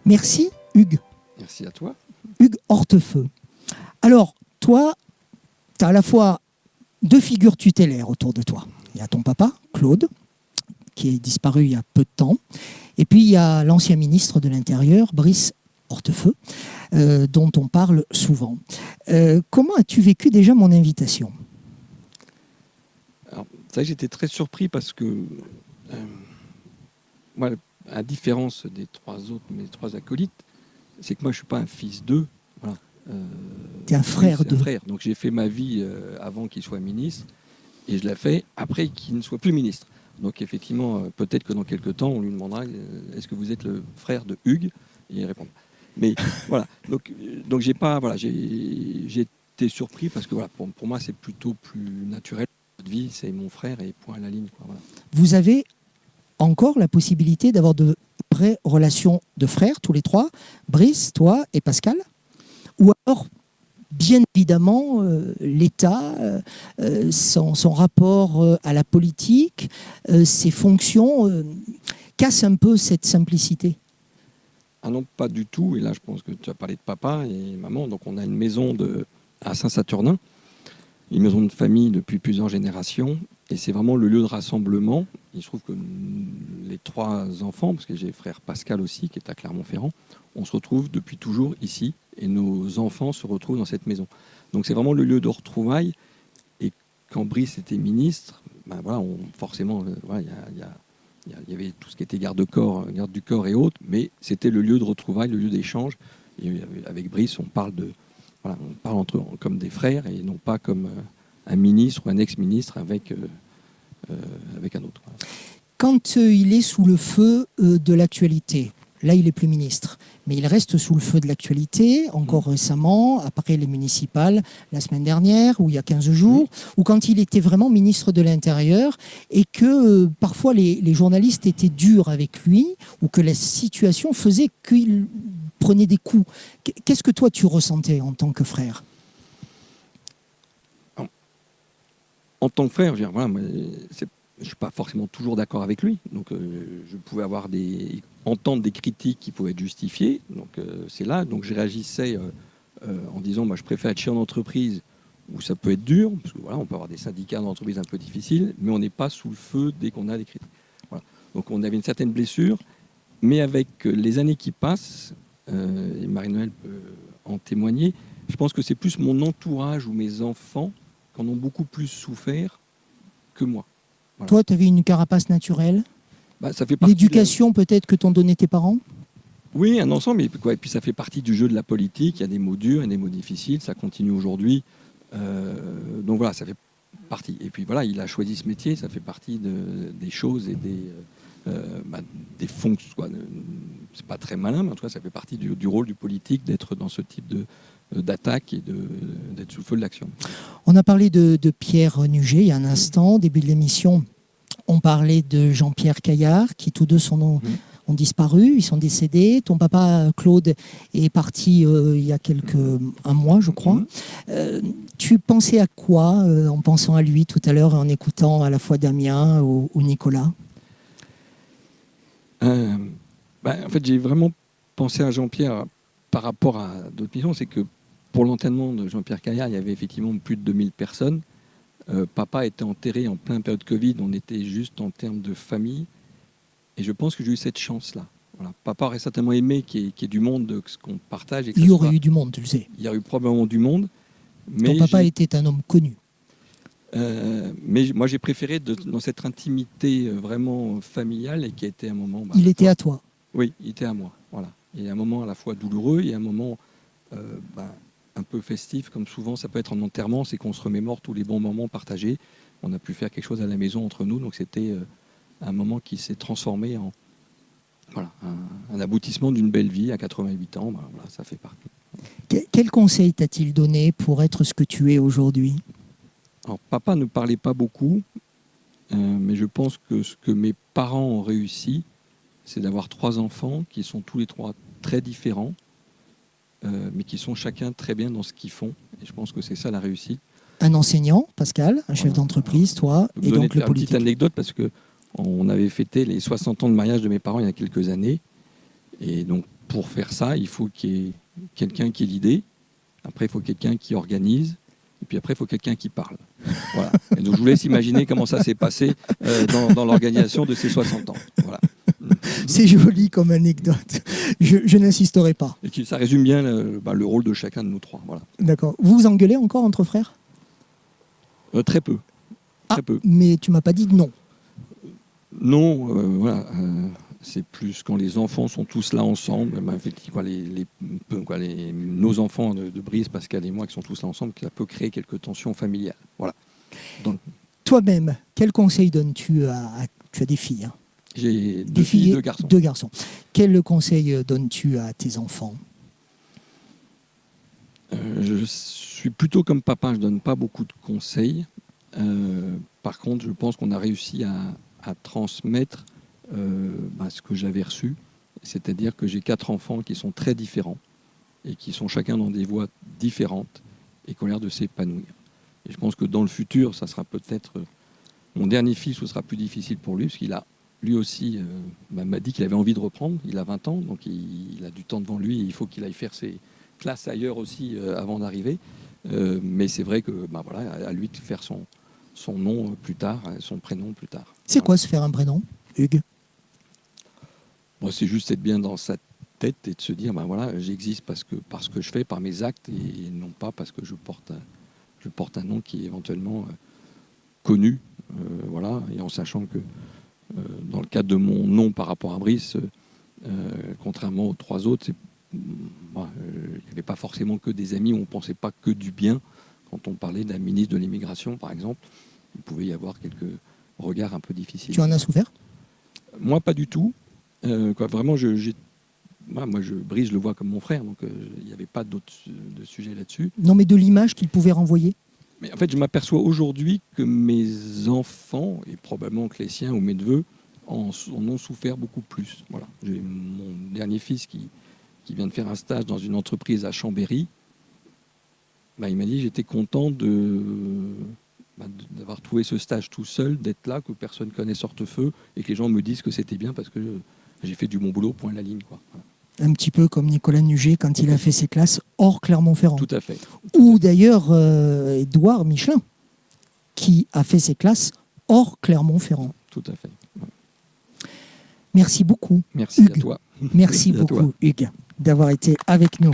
Merci Hugues. Merci à toi. Hugues Hortefeux. Alors, toi, tu as à la fois deux figures tutélaires autour de toi. Il y a ton papa, Claude, qui est disparu il y a peu de temps. Et puis, il y a l'ancien ministre de l'Intérieur, Brice Hortefeux, dont on parle souvent. Comment as-tu vécu déjà mon invitation ? Alors, ça, j'étais très surpris parce que, moi, à différence des mes trois acolytes, c'est que moi, je ne suis pas un fils d'eux. Voilà. Tu es un frère d'eux. Donc, j'ai fait ma vie avant qu'il soit ministre et je l'ai fait après qu'il ne soit plus ministre. Donc, effectivement, peut-être que dans quelques temps, on lui demandera est-ce que vous êtes le frère de Hugues ? Et il répondra. Mais voilà. Donc j'ai pas, voilà, j'ai été surpris parce que voilà, pour moi, c'est plutôt plus naturel. Notre vie, c'est mon frère et point à la ligne, quoi, voilà. Vous avez encore la possibilité d'avoir de vraies relations de frères, tous les trois, Brice, toi et Pascal ? Ou alors, bien évidemment, l'État, son rapport à la politique, ses fonctions, cassent un peu cette simplicité ? Ah non, pas du tout. Et là, je pense que tu as parlé de papa et maman. Donc, on a une maison à Saint-Saturnin, une maison de famille depuis plusieurs générations. Et c'est vraiment le lieu de rassemblement. Il se trouve que les trois enfants, parce que j'ai frère Pascal aussi, qui est à Clermont-Ferrand, on se retrouve depuis toujours ici. Et nos enfants se retrouvent dans cette maison. Donc, c'est vraiment le lieu de retrouvailles. Et quand Brice était ministre, ben voilà, forcément, voilà, il y avait tout ce qui était garde du corps et autres, mais c'était le lieu de retrouvailles, le lieu d'échange. Et avec Brice, on parle entre eux comme des frères et non pas comme un ministre ou un ex-ministre avec un autre. Quand il est sous le feu de l'actualité, là il n'est plus ministre, mais il reste sous le feu de l'actualité, encore récemment, après les municipales, la semaine dernière, ou il y a 15 jours, ou quand il était vraiment ministre de l'Intérieur, et que parfois les journalistes étaient durs avec lui, ou que la situation faisait qu'il prenait des coups. Qu'est-ce que toi tu ressentais en tant que frère ? En tant que frère, je ne suis pas forcément toujours d'accord avec lui, donc je pouvais entendre des critiques qui pouvaient être justifiées, donc c'est là, donc je réagissais en disant je préfère être chef d'entreprise où ça peut être dur, parce que voilà, on peut avoir des syndicats d'entreprise un peu difficiles, mais on n'est pas sous le feu dès qu'on a des critiques. Voilà. Donc on avait une certaine blessure, mais avec les années qui passent, et Marie-Noëlle peut en témoigner, je pense que c'est plus mon entourage ou mes enfants qui en ont beaucoup plus souffert que moi. Voilà. Toi, tu avais une carapace naturelle ? Ça fait partie l'éducation peut-être que t'ont donné tes parents ? Oui, un ensemble, et puis ça fait partie du jeu de la politique, il y a des mots durs, il y a des mots difficiles, ça continue aujourd'hui. Donc voilà, ça fait partie. Et puis voilà, il a choisi ce métier, ça fait partie des choses et des fonctions. C'est pas très malin, mais en tout cas, ça fait partie du rôle du politique d'être dans ce type d'attaque et d'être sous le feu de l'action. On a parlé de Pierre Nuget il y a un instant, début de l'émission. On parlait de Jean-Pierre Caillard, qui tous deux ont disparu, ils sont décédés. Ton papa, Claude, est parti il y a un mois, je crois. Tu pensais à quoi en pensant à lui tout à l'heure, en écoutant à la fois Damien ou Nicolas ? En fait, j'ai vraiment pensé à Jean-Pierre par rapport à d'autres missions. C'est que pour l'enterrement de Jean-Pierre Caillard, il y avait effectivement plus de 2000 personnes. Papa était enterré en plein période Covid, on était juste en termes de famille. Et je pense que j'ai eu cette chance-là. Voilà. Papa aurait certainement aimé qu'il y ait du monde, ce qu'on partage. Il y aurait eu du monde, tu le sais. Il y aurait eu probablement du monde. Mais ton papa était un homme connu. Mais moi, j'ai préféré dans cette intimité vraiment familiale et qui a été un moment... il était à toi. Oui, il était à moi. Voilà. Et un moment à la fois douloureux et un moment un peu festif, comme souvent ça peut être en enterrement, c'est qu'on se remémore tous les bons moments partagés. On a pu faire quelque chose à la maison entre nous, donc c'était un moment qui s'est transformé en un aboutissement d'une belle vie à 88 ans. Voilà, ça fait partie. Quel conseil t'a-t-il donné pour être ce que tu es aujourd'hui ? Alors, papa ne parlait pas beaucoup, mais je pense que ce que mes parents ont réussi, c'est d'avoir 3 enfants qui sont tous les 3 très différents, mais qui sont chacun très bien dans ce qu'ils font. Et je pense que c'est ça la réussite. Un enseignant, Pascal, un chef d'entreprise, toi, et donc le politique. Une petite anecdote, parce qu'on avait fêté les 60 ans de mariage de mes parents il y a quelques années. Et donc, pour faire ça, il faut qu'il y ait quelqu'un qui ait l'idée. Après, il faut quelqu'un qui organise. Et puis après, il faut quelqu'un qui parle. Voilà. Et donc, je vous laisse imaginer comment ça s'est passé dans l'organisation de ces 60 ans. Voilà. C'est joli comme anecdote. Je n'insisterai pas. Et ça résume bien le rôle de chacun de nous trois. Voilà. D'accord. Vous vous engueulez encore entre frères? Très peu. Très peu. Mais tu m'as pas dit non. Non, voilà. C'est plus quand les enfants sont tous là ensemble, effectivement, nos enfants de Brice, Pascal et moi qui sont tous là ensemble, ça peut créer quelques tensions familiales. Voilà. Donc, toi-même, quel conseil donnes-tu tu as des filles, hein? J'ai deux filles et deux garçons. Deux garçons. Quel conseil donnes-tu à tes enfants? Je suis plutôt comme papa, je ne donne pas beaucoup de conseils. Par contre, je pense qu'on a réussi à transmettre ce que j'avais reçu, c'est-à-dire que j'ai 4 enfants qui sont très différents et qui sont chacun dans des voies différentes et qui ont l'air de s'épanouir. Et je pense que dans le futur, ça sera peut-être mon dernier fils, ce sera plus difficile pour lui, parce qu'il a lui aussi m'a dit qu'il avait envie de reprendre. Il a 20 ans, donc il a du temps devant lui et il faut qu'il aille faire ses classes ailleurs aussi avant d'arriver. Mais c'est vrai que voilà, à lui de faire son nom plus tard, son prénom plus tard. C'est quoi se faire un prénom, Hugues? Bon, c'est juste être bien dans sa tête et de se dire voilà, j'existe parce que je fais, par mes actes, et non pas parce que je porte un nom qui est éventuellement connu, voilà, et en sachant que dans le cadre de mon nom par rapport à Brice, contrairement aux 3 autres, il n'y avait pas forcément que des amis où on ne pensait pas que du bien. Quand on parlait d'un ministre de l'immigration, par exemple, il pouvait y avoir quelques regards un peu difficiles. Tu en as souffert? Moi, pas du tout. Vraiment, Brice, je le vois comme mon frère, donc il n'y avait pas d'autre de sujet là-dessus. Non, mais de l'image qu'il pouvait renvoyer? Mais en fait, je m'aperçois aujourd'hui que mes enfants, et probablement que les siens ou mes neveux, en ont souffert beaucoup plus. Voilà. J'ai mon dernier fils qui vient de faire un stage dans une entreprise à Chambéry. Il m'a dit j'étais content d'avoir trouvé ce stage tout seul, d'être là, que personne ne connaisse Hortefeux, et que les gens me disent que c'était bien parce que j'ai fait du bon boulot, point à la ligne. Quoi. Voilà. Un petit peu comme Nicolas Nuget quand il a fait ses classes hors Clermont-Ferrand. Tout à fait. Ou d'ailleurs Édouard Michelin, qui a fait ses classes hors Clermont-Ferrand. Tout à fait. Ouais. Merci beaucoup. Merci Hugues. à toi. Merci beaucoup, Hugues, d'avoir été avec nous.